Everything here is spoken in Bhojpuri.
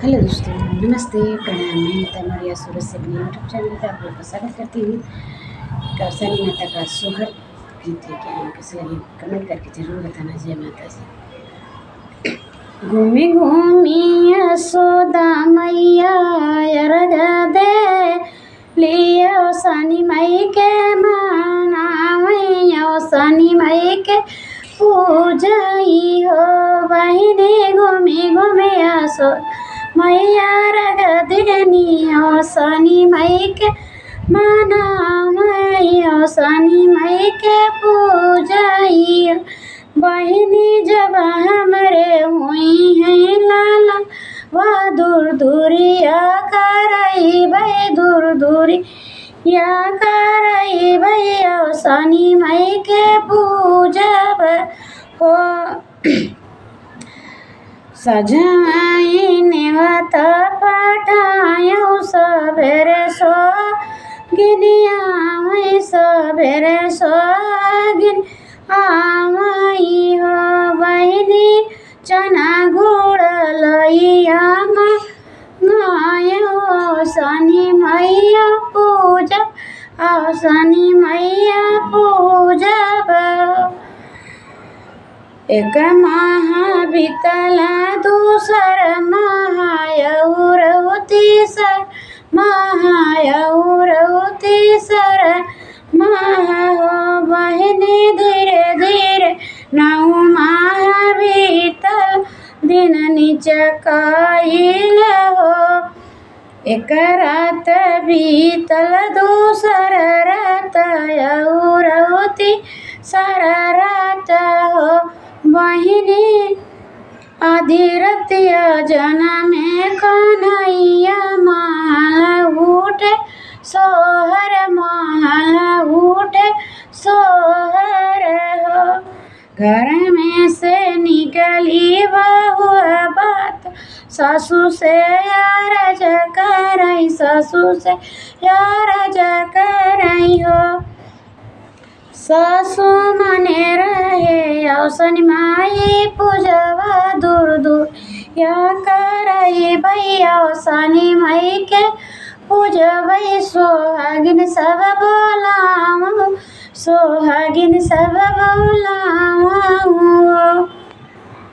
हेलो दोस्तों, नमस्ते, प्रणाम। मैं तमरिया सूरत से अपने यूट्यूब चैनल पर आप लोग का स्वागत करती हूँ। कौसानी माता का सुहर गीत लेके आई हूँ। कैसे लगे कमेंट करके ज़रूर बताना। जय माता जी। घूमी घूमी यशोदा मैया अर्घ दे लियो शनि मई के मनावैयो शनि मई के पूजई हो बहिनी। घूमी घूमी यशोदा मैया अर्घ देनियो शनि मई के मनावैयो शनि मई के पूजई बहिनी। जब हमरे हुई हैं लाला वह दूर दूरिया करई भई दूर दूरी या करई भैया शनि मई के पूजब हो। सजवाई नेवत पठायो सबेरे सो गिनिया वही सबेरे सो गिन आवई हो बहिनी। चना गुड़ लइया गायो शनि मैया पूजब आओ शनि मैया पूजब। एक माह बीतला दूसर महायौर तीसर महायौर तीसर माह हो बहिनी। धीरे धीरे नौ माह बीतल दिन निचकाइल हो। एक रात बीतल दूसर रात और तीसर रात हो बहिनी। अधिरतिया जनम कन्हैया महल उठे सोहर महल उठे सोहर हो। घर में से निकली बहुआ बात सासू से यार करई सासू से यार करई हो। सासू मने रहे आओ शनि माई पूजवा दूर दूर या करई भैया शनि मई के पूजबई। सोहागिन सब बोलाऊं सोहागिन सब बोलाऊं।